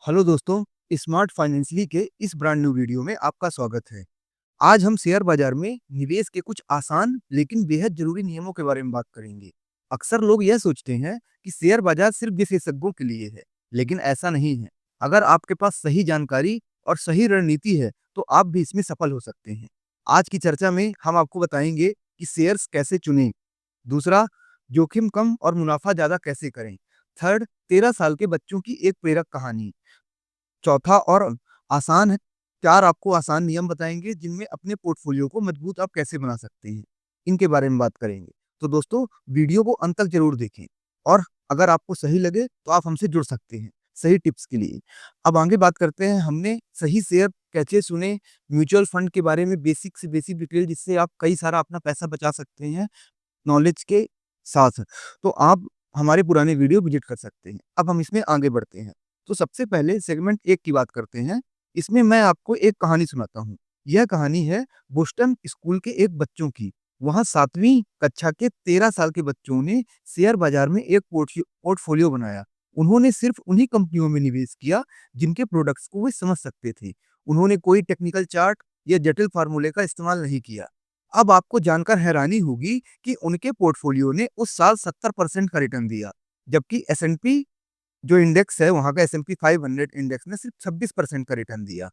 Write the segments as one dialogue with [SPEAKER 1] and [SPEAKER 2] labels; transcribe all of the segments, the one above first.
[SPEAKER 1] Hello दोस्तों, smart financially के इस ब्रांड न्यू वीडियो में आपका स्वागत है। आज हम शेयर बाजार में निवेश के कुछ आसान लेकिन बेहद जरूरी नियमों के बारे में बात करेंगे। अक्सर लोग यह सोचते हैं कि शेयर बाजार सिर्फ विशेषज्ञों के लिए है, लेकिन ऐसा नहीं है। अगर आपके पास सही जानकारी और सही रणनीति है, तो आप भी इसमें सफल हो सकते हैं। आज की चर्चा में हम आपको बताएंगे कि शेयर्स कैसे चुनें। दूसरा, जोखिम कम और मुनाफा ज्यादा कैसे करें। थर्ड, 13 साल के बच्चों की एक प्रेरक कहानी। चौथा और आसान है 4 आपको आसान नियम बताएँगे जिनमें अपने पोर्टफ़ोलियो को मजबूत आप कैसे बना सकते हैं। इनके बारे में बात करेंगे। तो दोस्तों, वीडियो को अंत तक ज़रूर देखें और अगर आपको सही लगे तो आप हमसे जुड़ सकते हैं, सही टिप्स के लिए। अब आगे बात करते हैं, हमने सही शेयर कैसे चुनें, म्यूचुअल फंड के बारे में बेसिक से बेसिक डिटेल जिससे आप कई सारा अपना पैसा बचा सकते हैं, नॉलेज के साथ। तो आप हमारे पुराने वीडियो विज़िट कर सकते हैं। अब हम इसमें आगे बढ़ते हैं। तो सबसे पहले सेगमेंट 1 की बात करते हैं। इसमें मैं आपको एक कहानी सुनाता हूँ। यह कहानी है बोस्टन स्कूल के एक बच्चों की। वहाँ 7वीं कक्षा के 13 साल के बच्चों ने शेयर बाजार में एक पोर्टफोलियो बनाया। उन्होंने सिर्फ उन्हीं कंपनियों में निवेश किया जिनके प्रोडक्ट्स को वे समझ सकते थे। उन्होंने कोई टेक्निकल चार्ट या जटिल फार्मूले का इस्तेमाल नहीं किया। अब आपको जानकर हैरानी होगी कि उनके पोर्टफोलियो ने उस साल 70% का रिटर्न दिया, जबकि एस&पी जो इंडेक्स है, वहाँ का एस&पी 500 इंडेक्स ने सिर्फ 26% का रिटर्न दिया।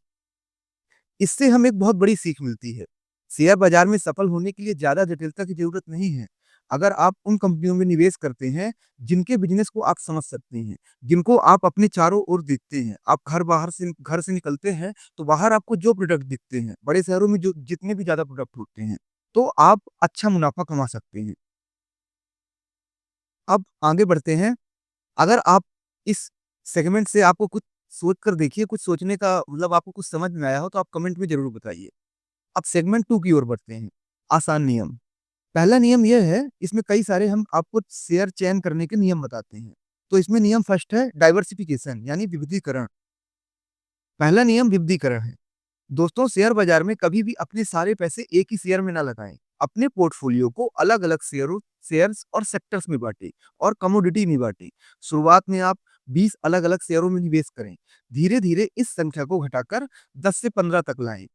[SPEAKER 1] इससे हमें एक बहुत बड़ी सीख मिलती है। शेयर बाजार में सफल होने के लिए ज़्यादा जटिलता की ज़रूरत नहीं है। अगर आप उन कंपनियों में निवेश करते हैं, जिनके बिज़नेस को आप समझ सकते हैं, जिनको आप अपने चारों ओर देखते हैं, आप घर से निकलते हैं, तो बाहर आपको जो प्रोडक्ट दिखते हैं, बड़े शहरों में जो जितने भी ज़्यादा प्रोडक्ट होते हैं, तो आप अच्छा मुनाफ़ा कमा सकते हैं। अब आगे बढ़ते हैं। अगर आप इस सेगमेंट से आपको कुछ सोच कर देखिए, कुछ सोचने का मतलब आपको कुछ समझ में आया हो तो आप कमेंट में ज़रूर बताइए। अब सेगमेंट 2 की ओर बढ़ते हैं, आसान नियम। पहला नियम यह है, इसमें कई सारे हम आपको शेयर चयन करने के नियम बताते हैं। तो इसमें नियम फर्स्ट है डाइवर्सिफिकेशन यानी विविधीकरण। पहला नियम विविधीकरण है। दोस्तों, शेयर बाजार में कभी भी अपने सारे पैसे एक ही शेयर में ना लगाएं। अपने पोर्टफोलियो को अलग-अलग शेयर्स और सेक्टर्स में बांटें और कमोडिटी में बांटें। शुरुआत में आप 20 अलग-अलग शेयरों में निवेश करें। धीरे-धीरे इस संख्या को घटाकर 10 से 15 तक लाएं।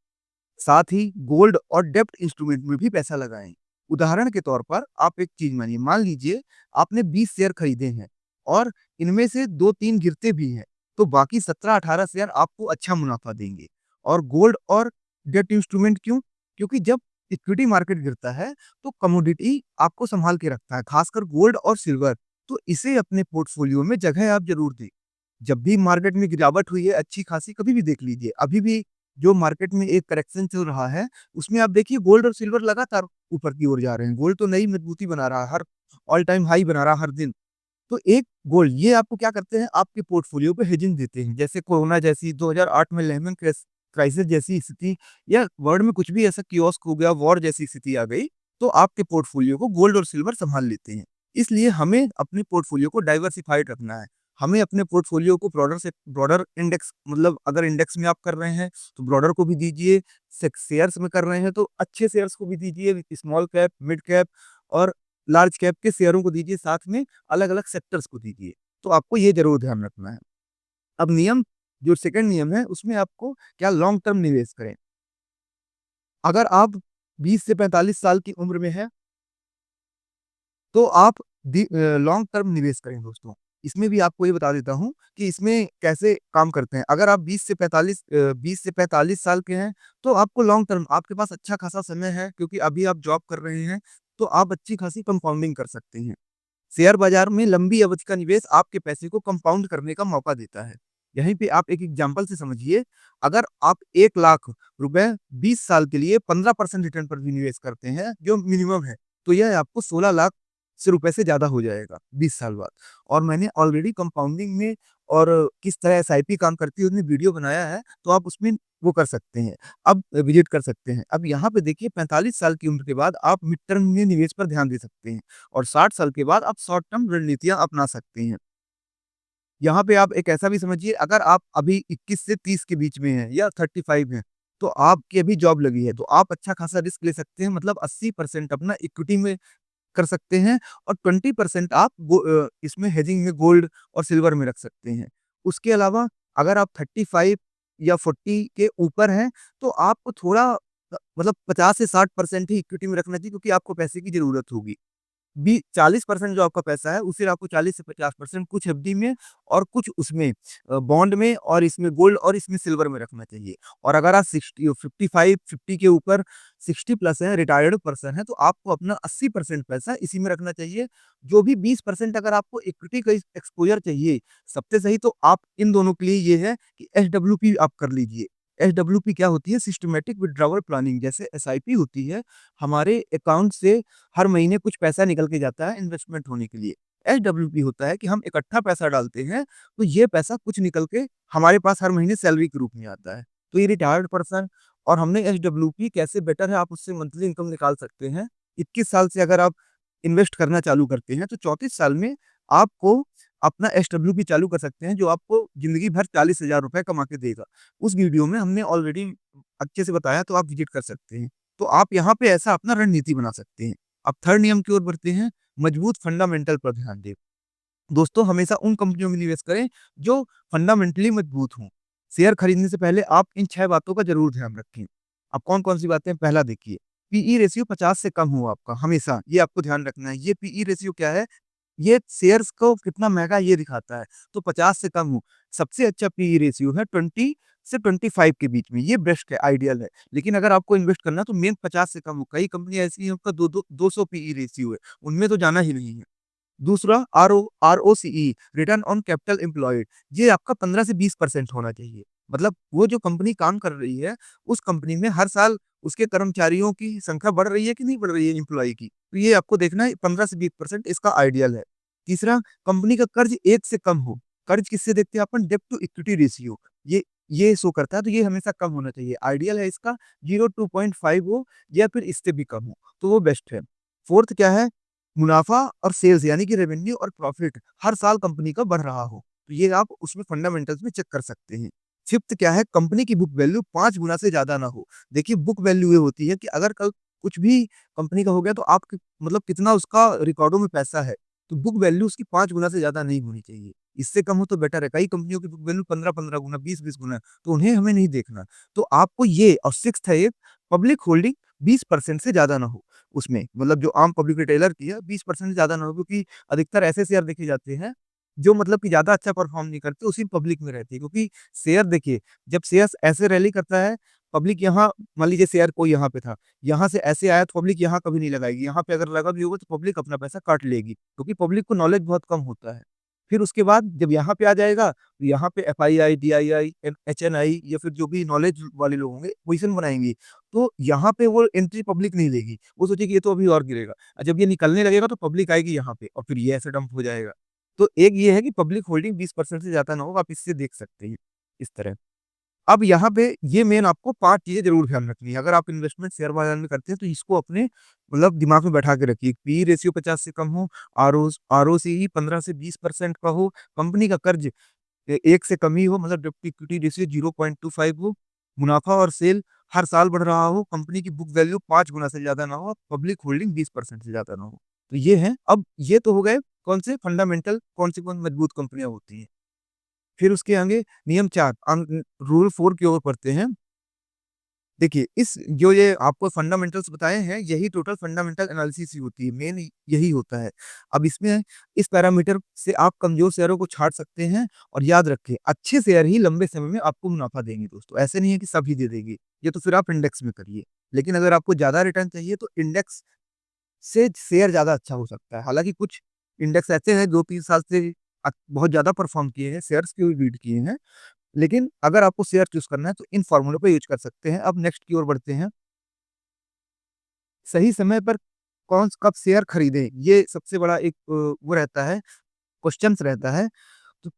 [SPEAKER 1] साथ ही गोल्ड और डेब्ट इंस्ट्रूमेंट में भी पैसा लगाएं। उदाहरण के तौर पर आप एक चीज मानिए, मान लीजिए आपने 20 शेयर खरीदे हैं और इनमें से 2-3 गिरते भी हैं, तो बाकी 17-18 शेयर आपको अच्छा मुनाफा देंगे। और गोल्ड और डेब्ट इंस्ट्रूमेंट क्यों? क्योंकि जब इक्विटी मार्केट गिरता है, तो कमोडिटी आपको संभाल के रखता है, खासकर गोल्ड और सिल्वर। तो इसे अपने पोर्टफोलियो में जगह आप जरूर दें। जब भी मार्केट में गिरावट हुई है अच्छी खासी, कभी भी देख लीजिए। अभी भी जो मार्केट में एक करेक्शन चल रहा है, उसमें आप देखिए गोल्ड और सिल्वर लगातार ऊपर की ओर जा रहे हैं। गोल्ड तो नई मजबूती बना रहा है, हर ऑल टाइम हाई बना रहा है हर दिन। तो एक गोल्ड ये आपको क्या करते हैं, आपके पोर्टफोलियो पे हेजिंग देते हैं। जैसे कोरोना जैसी 2008 में लेहमैन क्राइसिस जैसी स्थिति या वर्ल्ड में कुछ भी ऐसा कियोस्क हो गया, वॉर जैसी स्थिति आ गई, तो आपके पोर्टफोलियो को गोल्ड और सिल्वर संभाल लेते हैं। इसलिए हमें अपने पोर्टफोलियो को डाइवर्सिफाइड रखना है। हमें अपने पोर्टफोलियो को ब्रॉडर इंडेक्स, मतलब अगर इंडेक्स में आप कर रहे हैं, तो ब्रॉडर को भी दीजिए, शेयर्स में कर रहे हैं, तो अच्छे शेयर्स को भी दीजिए, स्मॉल कैप, मिड कैप और लार्ज कैप के शेयरों को दीजिए, साथ में अलग-अलग सेक्टर्स को दीजिए। तो आपको ये ज़रूर ध्यान रखना है। अब नियम जो सेकंड नियम है, उसमें आपको क्या लॉन्ग टर्म निवेश करें। अगर आप 20 से 45 साल की उम्र में हैं, तो आप लॉन्ग टर्म निवेश करें दोस्तों। इसमें भी आपको ये बता देता हूँ कि इसमें कैसे काम करते हैं। अगर आप 20 से 45 साल के हैं, तो आपको लॉन्ग टर्म आपके पास अच्छा खासा समय है, क्योंकि अभी आप जॉब कर रहे हैं, तो आप अच्छी खासी कंपाउंडिंग कर सकते हैं। शेयर बाजार में लंबी अवधि का निवेश आपके पैसे को कंपाउंड करने का मौका देता है। यहीं पे आप एक एग्जांपल से समझिए, अगर आप 1 लाख रुपए 20 साल के लिए 15% रिटर्न पर भी निवेश करते हैं, जो मिनिमम है, तो यह आपको 16 लाख से रुपए से ज़्यादा हो जाएगा 20 साल बाद। और मैंने ऑलरेडी कंपाउंडिंग में और किस तरह एसआईपी काम करती है, उसमें वीडियो बनाया है, तो आप उसमें वो कर सकते हैं। अब विज़िट कर सकते हैं। अब यहाँ पे देखिए 45 साल की उम्र के बाद आप मिड टर्म में निवेश पर ध्यान दे सकते हैं। और 60 साल के बाद आप शॉर्ट टर्म रणनीतियाँ अपना सकते हैं। यहाँ पे आप एक ऐसा भी समझिए, अगर आप अभी 21 से 30 के बीच में हैं या 35 हैं, तो आपकी अभी जॉब लगी है, तो आप अच्छा खासा रिस्क ले सकते हैं, मतलब 80% अपना इक्विटी में कर सकते हैं और 20% आप इसमें हेजिंग में गोल्ड और सिल्वर में रख सकते हैं। उसके अलावा अगर आप 35 या 40 के ऊपर हैं, तो आपको थोड़ा मतलब 50 से 60% ही इक्विटी में रखना चाहिए, क्योंकि आपको पैसे की ज़रूरत होगी। बी 40% जो आपका पैसा है, उसे आपको 40 से 50% कुछ एफडी में और कुछ उसमें बॉन्ड में और इसमें गोल्ड और इसमें सिल्वर में रखना चाहिए। और अगर आप 60 55 50 के ऊपर 60 प्लस हैं, रिटायर्ड पर्सन हैं, तो आपको अपना 80% पैसा इसी में रखना चाहिए। जो भी 20% अगर आपको इक्विटी का एक्सपोज़र चाहिए, सबसे सही तो आप इन दोनों के लिए ये है कि एसडब्ल्यूपी आप कर लीजिए। एसडब्ल्यूपी क्या होती है? सिस्टमैटिक विथड्रॉवल प्लानिंग, जैसे एसआईपी होती है, हमारे अकाउंट से हर महीने कुछ पैसा निकल के जाता है इन्वेस्टमेंट होने के लिए। एसडब्ल्यूपी होता है कि हम इकट्ठा पैसा डालते हैं, तो ये पैसा कुछ निकल के हमारे पास हर महीने सैलरी के रूप में आता है। तो ये रिटायर्ड पर्सन और हमने एसडब्ल्यूपी कैसे बेटर है, आप उससे मंथली इनकम निकाल सकते हैं। 21 साल से अगर आप इन्वेस्ट करना चालू करते हैं, तो 34 साल में आपको अपना एसडब्ल्यूपी चालू कर सकते हैं, जो आपको ज़िंदगी भर ₹40,000 कमा के देगा। उस वीडियो में हमने ऑलरेडी अच्छे से बताया, तो आप विज़िट कर सकते हैं। तो आप यहाँ पे ऐसा अपना रणनीति बना सकते हैं। अब थर्ड नियम की ओर बढ़ते हैं, मजबूत फंडामेंटल पर ध्यान दें। दोस्तों, हमेशा उन कंपनियों में निवेश करें जो फंडामेंटली मजबूत हों। शेयर खरीदने से पहले आप इन 6 बातों का ज़रूर ध्यान रखें। अब कौन-कौन सी बातें हैं? पहला देखिए, पीई रेशियो 50 से कम हो आपका हमेशा, ये आपको ध्यान रखना है। ये पीई रेशियो क्या है? ये शेयर्स को कितना महँगा ये दिखाता है, तो 50 से कम हो। सबसे अच्छा पीई रेशियो है 20 से 25 के बीच में, ये बेस्ट है, आइडियल है। लेकिन अगर आपको इन्वेस्ट करना है तो मेन 50 से कम हो। कई कंपनियाँ ऐसी हैं उनका 200 पीई रेशियो है, उनमें तो जाना ही नहीं है। दूसरा ROCE, return on capital employed, ये आपका 15 से 20% होना चाहिए। मतलब वो जो कंपनी काम कर रही है, उस कंपनी में हर साल उसके कर्मचारियों की संख्या बढ़ रही है कि नहीं बढ़ रही है एम्प्लॉयी की? तो ये आपको देखना है, 15 से 20% इसका आइडियल है। तीसरा, कंपनी का कर्ज 1 से कम हो। कर्ज किससे देखते हैं अपन? डेब्ट टू इक्विटी रेशियो, ये शो करता है, तो ये हमेशा कम होना चाहिए। आइडियल है इसका 0-2.5 हो या फिर इससे भी कम हो, तो वो बेस्ट है। फोर्थ क्या है? मुनाफ़ा और सेल्स, यानी कि रेवेन्यू और प्रॉफिट हर साल कंपनी का बढ़ रहा हो, तो ये आप उसमें फंडामेंटल्स में चेक कर सकते हैं। फिफ्थ क्या है? कंपनी की बुक वैल्यू 5 गुना से ज़्यादा ना हो। देखिए, बुक वैल्यू ये होती है कि अगर कल कुछ भी कंपनी का हो गया, तो आप मतलब कितना उसका रिकॉर्डों में पैसा है, तो बुक वैल्यू उसकी 5 गुना से ज़्यादा नहीं होनी चाहिए। इससे कम हो तो बेटर है। कई कंपनियों की बुक वैल्यू 15-15 गुना, 20-20 गुना है, तो उन्हें हमें नहीं देखना। तो आपको ये, और सिक्स्थ है एक, पब्लिक होल्डिंग 20% से ज़्यादा ना हो उसमें, मतलब जो आम पब्लिक रिटेलर की है, 20% से ज़्यादा ना हो, क्योंकि अधिकतर ऐसे शेयर देखे जाते हैं, जो मतलब कि ज़्यादा अच्छा परफ़ॉर्म नहीं करते, उसी पब्लिक में रहती है। क्योंकि शेयर देखिए, जब शेयर्स ऐसे रैली करता है, पब्लिक यहाँ, मान लीजिए शेयर कोई यहाँ पे था, यहाँ से ऐसे आया तो पब्लिक यहाँ कभी नहीं लगाएगी, यहाँ पे अगर लगा भी होगा तो पब्लिक अपना पैसा काट लेगी, क्योंकि पब्लिक को नॉलेज बहुत कम होता है। फिर उसके बाद जब यहाँ पे आ जाएगा, तो यहाँ पे एफआईआई, डीआईआई, एचएनआई या फिर जो भी नॉलेज वाले लोग होंगे, पोज़ीशन बनाएँगे, तो यहाँ पे वो एंट्री पब्लिक नहीं लेगी। वो सोचेगी ये तो अभी और गिरेगा, और जब ये निकलने लगेगा तो पब्लिक आएगी यहाँ पे और फिर ये ऐसे डंप हो जाएगा। तो एक ये है कि पब्लिक होल्डिंग 20% से ज़्यादा ना हो, आप इससे देख सकते हैं, इस तरह। अब यहाँ पे ये मेन आपको 5 चीज़ें ज़रूर ध्यान रखनी है। अगर आप इन्वेस्टमेंट शेयर बाज़ार में करते हैं, तो इसको अपने मतलब दिमाग में बैठा के रखिए। पीई रेशियो 50 से कम हो, आरओसीई 15 से 20% का हो, कंपनी का कर्ज 1 से कम ही हो, मतलब डेब्ट टू इक्विटी रेशियो 0.25 हो, मुनाफ़ा और सेल हर साल बढ़ रहा हो, कंपनी की बुक वैल्यू 5 गुना से ज़्यादा ना हो, पब्लिक होल्डिंग 20% से ज़्यादा ना हो। तो ये हैं। अब ये तो हो गए कौन से फंडामेंटल, कौन मजबूत कंपनियाँ होती हैं। फिर उसके आगे नियम 4, रूल 4 की ओर बढ़ते हैं। देखिए, इस जो ये आपको फंडामेंटल्स बताए हैं, यही टोटल फंडामेंटल एनालिसिस ही होती है, मेन यही होता है। अब इसमें इस पैरामीटर से आप कमज़ोर शेयरों को छाँट सकते हैं, और याद रखें, अच्छे शेयर ही लंबे समय में आपको मुनाफ़ा देंगे दोस्तों, ऐसे नहीं है कि सभी दे देंगे, ये तो फिर आप इंडेक्स में करिए। लेकिन अगर आपको ज़्यादा रिटर्न चाहिए, तो इंडेक्स से शेयर ज़्यादा अच्छा हो सकता है। हालाँकि कुछ इंडेक्स ऐसे हैं 2-3 साल से बहुत ज़्यादा परफ़ॉर्म किए हैं, शेयर्स की भी बीट किए हैं। लेकिन अगर आपको शेयर चूज़ करना है, तो इन फ़ॉर्मूलों पे यूज़ कर सकते हैं। अब नेक्स्ट की ओर बढ़ते हैं। सही समय पर कब शेयर खरीदें? ये सबसे बड़ा एक वो रहता है, क्वेश्चन्स रहता है। तो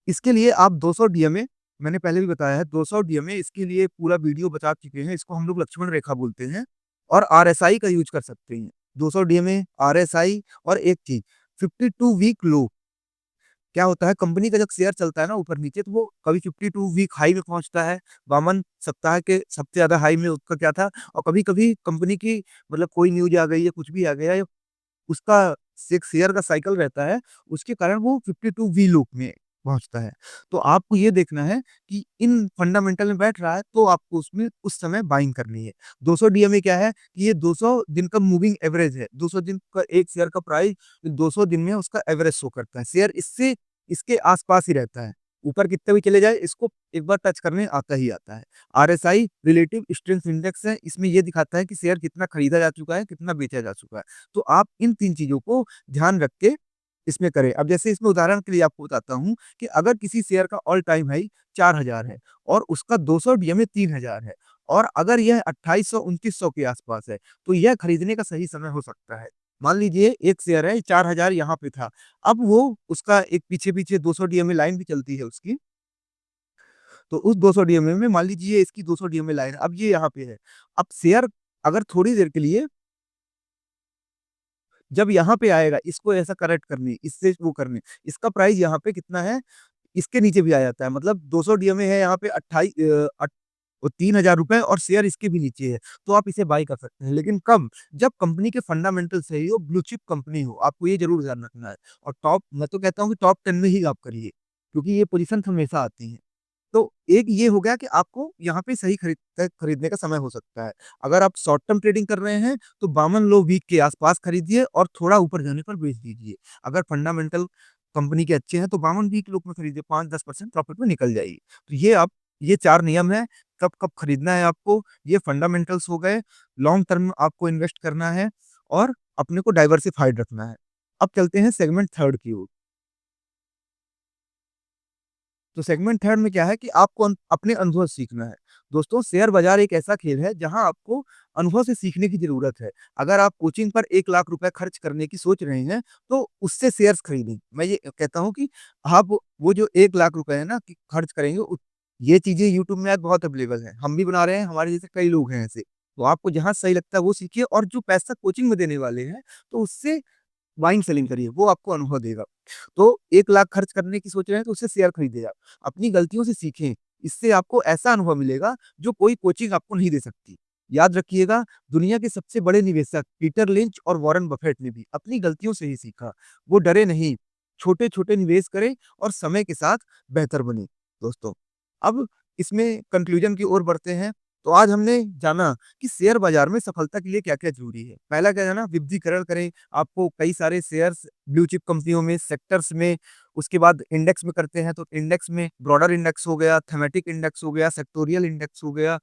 [SPEAKER 1] इसके लिए आप 200 डीएमए, मैंने पहले भी बताया है, 200 डीएमए इसके लिए पूरा वीडियो बता चुके हैं। इसको हम लोग लक्ष्मण रेखा बोलते हैं, और आरएसआई का यूज़ कर सकते हैं। 200 डीएमए, आरएसआई, और एक चीज़ 52 वीक लो। क्या होता है, कंपनी का जब शेयर चलता है ना ऊपर-नीचे, तो वो कभी 52 वीक हाई में पहुँचता है, 52 सप्ताह के सबसे ज़्यादा हाई में उसका क्या था, और कभी-कभी कंपनी की मतलब कोई न्यूज़ आ गई या कुछ भी आ गया, या उसका एक शेयर का साइकिल रहता है, उसके कारण वो 52 वी लो में पहुँचता है। तो आपको ये देखना है कि इन फंडामेंटल में बैठ रहा है तो आपको उसमें उस समय बाइंग करनी है। 200 डीएमए क्या है कि ये 200 दिन का मूविंग एवरेज है। 200 दिन का एक शेयर का प्राइस 200 दिन में उसका एवरेज शो करता है। शेयर इससे इसके आस-पास ही रहता है। ऊपर कितने भी चले जाए इसको एक बार टच करने आता ही आता है। आरएसआई रिलेटिव स्ट्रेंथ इंडेक्स है, इसमें ये दिखाता है कि शेयर कितना खरीदा जा चुका है, कितना बेचा जा चुका है। तो आप इन 3 चीज़ों को ध्यान रख के इसमें करें। अब जैसे इसमें उदाहरण के लिए आपको बताता हूँ कि अगर किसी शेयर का ऑल टाइम हाई 4000 है और उसका 200 डीएमए 3000 है और अगर यह 2800-2900 के आसपास है, तो यह खरीदने का सही समय हो सकता है। मान लीजिए एक शेयर है 4000 यहाँ पे था, अब वो उसका एक पीछे-पीछे 200 डीएमए लाइन भी चलती है उसकी, तो उस 200 डीएमए में मान लीजिए इसकी 200 डीएमए लाइन है, अब ये यहाँ पे है। अब शेयर अगर थोड़ी देर के लिए जब यहाँ पे आएगा, इसको ऐसा करेक्ट करने, इससे वो करने, इसका प्राइस यहाँ पे कितना है, इसके नीचे भी आ जाता है। मतलब 200 डीएमए है यहाँ पे 3000 रुपए और शेयर इसके भी नीचे है, तो आप इसे बाय कर सकते हैं। लेकिन कब? जब कंपनी के फंडामेंटल सही हो, ब्लू चिप कंपनी हो, आपको ये ज़रूर ध्यान रखना है। और टॉप मैं तो कहता हूँ कि टॉप 10 में ही आप करिए, क्योंकि ये पोज़ीशंस हमेशा आती हैं। तो एक ये हो गया कि आपको यहाँ पे सही खरीदने का समय हो सकता है। अगर आप शॉर्ट टर्म ट्रेडिंग कर रहे हैं, तो बामन लो वीक के आसपास खरीदिए और थोड़ा ऊपर जाने पर बेच दीजिए। अगर फंडामेंटल कंपनी के अच्छे हैं, तो बामन वीक लो में खरीदिए, 5-10% प्रॉफिट में निकल जाइए। तो ये 4 नियम हैं, कब-कब खरीदना है आपको, ये फंडामेंटल्स हो गए, लॉन्ग टर्म आपको इन्वेस्ट करना है और अपने को डाइवर्सिफाइड रखना है। अब चलते हैं सेगमेंट थर्ड की ओर। तो सेगमेंट थर्ड में क्या है कि आपको अपने अनुभव से सीखना है। दोस्तों शेयर बाज़ार एक ऐसा खेल है जहाँ आपको अनुभव से सीखने की ज़रूरत है। अगर आप कोचिंग पर 1 लाख रुपए खर्च करने की सोच रहे हैं, तो उससे शेयर्स खरीदें। मैं ये कहता हूँ कि आप वो जो 1 लाख रुपए है ना कि खर्च करेंगे ये चीज़ें यूट्यूब में आज बहुत अवेलेबल हैं। हम भी बना रहे हैं, हमारे जैसे कई लोग हैं ऐसे। तो आपको जहाँ सही लगता है वो सीखिए और जो पैसा कोचिंग में देने वाले हैं, तो उससे बाइंग सेलिंग करिए, वो आपको अनुभव देगा। तो 1 लाख खर्च करने की सोच रहे हैं तो उससे शेयर खरीदिए आप। अपनी गलतियों से सीखें, इससे आपको ऐसा अनुभव मिलेगा जो कोई कोचिंग आपको नहीं दे सकती। याद रखिएगा, दुनिया के सबसे बड़े निवेशक पीटर लिंच और वॉरेन बफेट ने भी अपनी गलतियों से ही सीखा। वो डरे नहीं, छोटे-छोटे निवेश करें और समय के साथ बेहतर बने। दोस्तों, अब इसमें कंक्लूजन की ओर बढ़ते हैं। तो आज हमने जाना कि शेयर बाज़ार में सफलता के लिए क्या-क्या ज़रूरी है। पहला क्या जाना, विविधीकरण करें। आपको कई सारे शेयर्स ब्लू चिप कंपनियों में, सेक्टर्स में, उसके बाद इंडेक्स में करते हैं तो इंडेक्स में ब्रॉडर इंडेक्स हो गया, थीमेटिक इंडेक्स हो गया, सेक्टोरियल इंडेक्स हो गया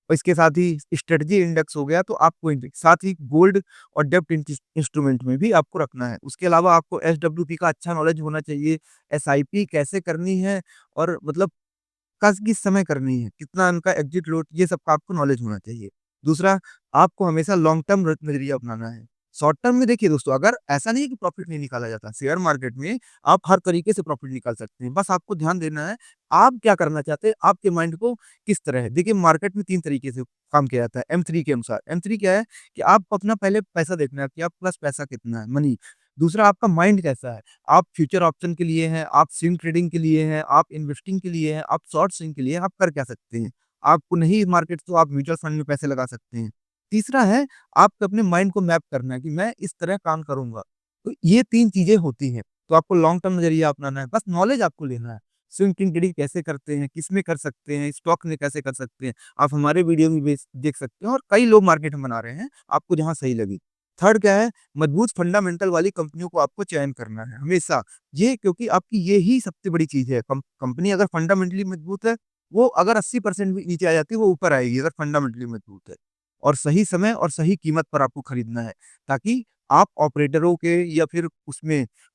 [SPEAKER 1] और इसके साथ ही स्ट्रेटजी इंडेक्स हो गया, तो आपको साथ ही गोल्ड और डेब्ट इंस्ट्रूमेंट में भी आपको रखना है। उसके अलावा आपको एसडब्ल्यूपी का अच्छा नॉलेज होना चाहिए, एसआईपी कैसे करनी है और मतलब किस समय करनी है, कितना उनका एग्ज़िट लोड, ये सब का आपको नॉलेज होना चाहिए। दूसरा, आपको हमेशा लॉन्ग टर्म नज़रिया अपनाना है। शॉर्ट टर्म में देखिए दोस्तों, अगर ऐसा नहीं है कि प्रॉफ़िट नहीं निकाला जाता, शेयर मार्केट में आप हर तरीके से प्रॉफ़िट निकाल सकते हैं। बस आपको ध्यान देना है, आप क्या करना चाहते हैं, आपके माइंड को किस तरह है। देखिए मार्केट में 3 तरीके से काम किया जाता है, M3 के अनुसार। M3 क्या है कि आपको अपना पहले पैसा देखना है कि आपके पास पैसा कितना है, मनी। दूसरा आपका माइंड कैसा है, आप फ्यूचर ऑप्शन के लिए हैं, आप स्विंग ट्रेडिंग के लिए हैं, आप इन्वेस्टिंग के लिए हैं, आप शॉर्ट स्विंग के लिए हैं, आप कर क्या सकते हैं। आपको नहीं मार्केट तो आप म्यूचुअल फंड में पैसे लगा सकते हैं। तीसरा है आपको अपने माइंड को मैप करना है कि मैं इस तरह काम करूँगा। तो ये 3 चीज़ें होती हैं, तो आपको लॉन्ग टर्म नज़रिया अपनाना है, बस नॉलेज आपको लेना है। स्विंग ट्रेडिंग कैसे करते हैं, किसमें कर सकते हैं, स्टॉक में कैसे कर सकते हैं, आप हमारे वीडियो में बेस देख सकते हैं और कई लोग मार्केट में बना रहे हैं, आपको जहाँ सही लगे। थर्ड क्या है, मजबूत फंडामेंटल वाली कंपनियों को आपको चयन करना है हमेशा। ये क्योंकि आपकी ये ही सबसे बड़ी चीज़ है। कंपनी अगर फंडामेंटली मजबूत है, वो अगर 80% भी नीचे आ जाती है, वो ऊपर आएगी अगर फंडामेंटली मजबूत है। और सही समय और सही कीमत पर आपको खरीदना है, ताकि आप ऑपरेटरों के या फिर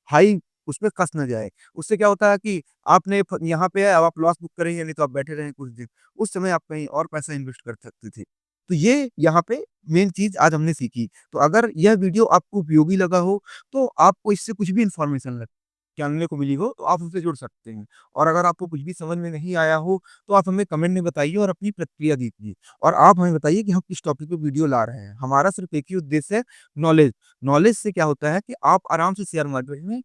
[SPEAKER 1] हाई उसमें फँस ना जाए। उससे क्या होता है कि आपने यहाँ पे है, अब आप लॉस बुक करेंगे, नहीं तो आप बैठे रहें कुछ दिन। उस समय आप कहीं और पैसा इन्वेस्ट कर सकते थे। तो ये यहाँ पे मेन चीज़ आज हमने सीखी। तो अगर यह वीडियो आपको उपयोगी लगा हो, तो आपको इससे कुछ भी इन्फॉर्मेशन जानने को मिली हो, तो आप हमसे जुड़ सकते हैं। और अगर आपको कुछ भी समझ में नहीं आया हो, तो आप हमें कमेंट में बताइए और अपनी प्रतिक्रिया दीजिए। और आप हमें बताइए कि हम किस टॉपिक पे वीडियो ला रहे हैं। हमारा सिर्फ़ एक ही उद्देश्य है, नॉलेज। नॉलेज से क्या होता है कि आप आराम से शेयर मार्केट में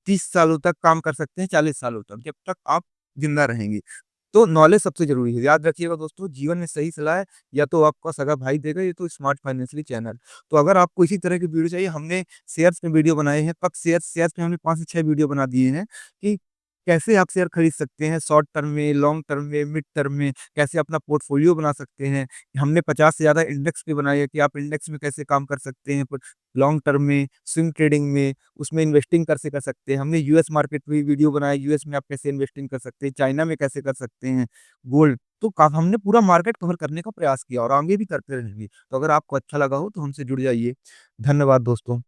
[SPEAKER 1] 30 सालों तक काम कर सकते हैं, 40 सालों तक, जब तक आप ज़िंदा रहेंगे। तो नॉलेज सबसे ज़रूरी है। याद रखिएगा दोस्तों, जीवन में सही सलाह या तो आपका सगा भाई देगा या तो स्मार्ट फाइनेंशियली चैनल। तो अगर आपको इसी तरह की वीडियो चाहिए, हमने शेयर्स पे वीडियो बनाए हैं, शेयर्स पे हमने 5 से 6 वीडियो बना दिए हैं कि कैसे आप शेयर खरीद सकते हैं शॉर्ट टर्म में, लॉन्ग टर्म में, मिड टर्म में, कैसे अपना पोर्टफोलियो बना सकते हैं। हमने 50 से ज़्यादा इंडेक्स भी बनाए हैं कि आप इंडेक्स में कैसे काम कर सकते हैं, प लॉन्ग टर्म में, स्विंग ट्रेडिंग में, उसमें इन्वेस्टिंग कैसे कर सकते हैं। हमने यूएस मार्केट पे भी वीडियो बनाया, यूएस में आप कैसे इन्वेस्टिंग कर सकते हैं, चाइना में कैसे कर सकते हैं, गोल्ड। तो का हमने पूरा मार्केट कवर करने का प्रयास किया और आगे भी करते रहेंगे। तो अगर आपको अच्छा लगा हो तो हमसे जुड़ जाइए। धन्यवाद दोस्तों।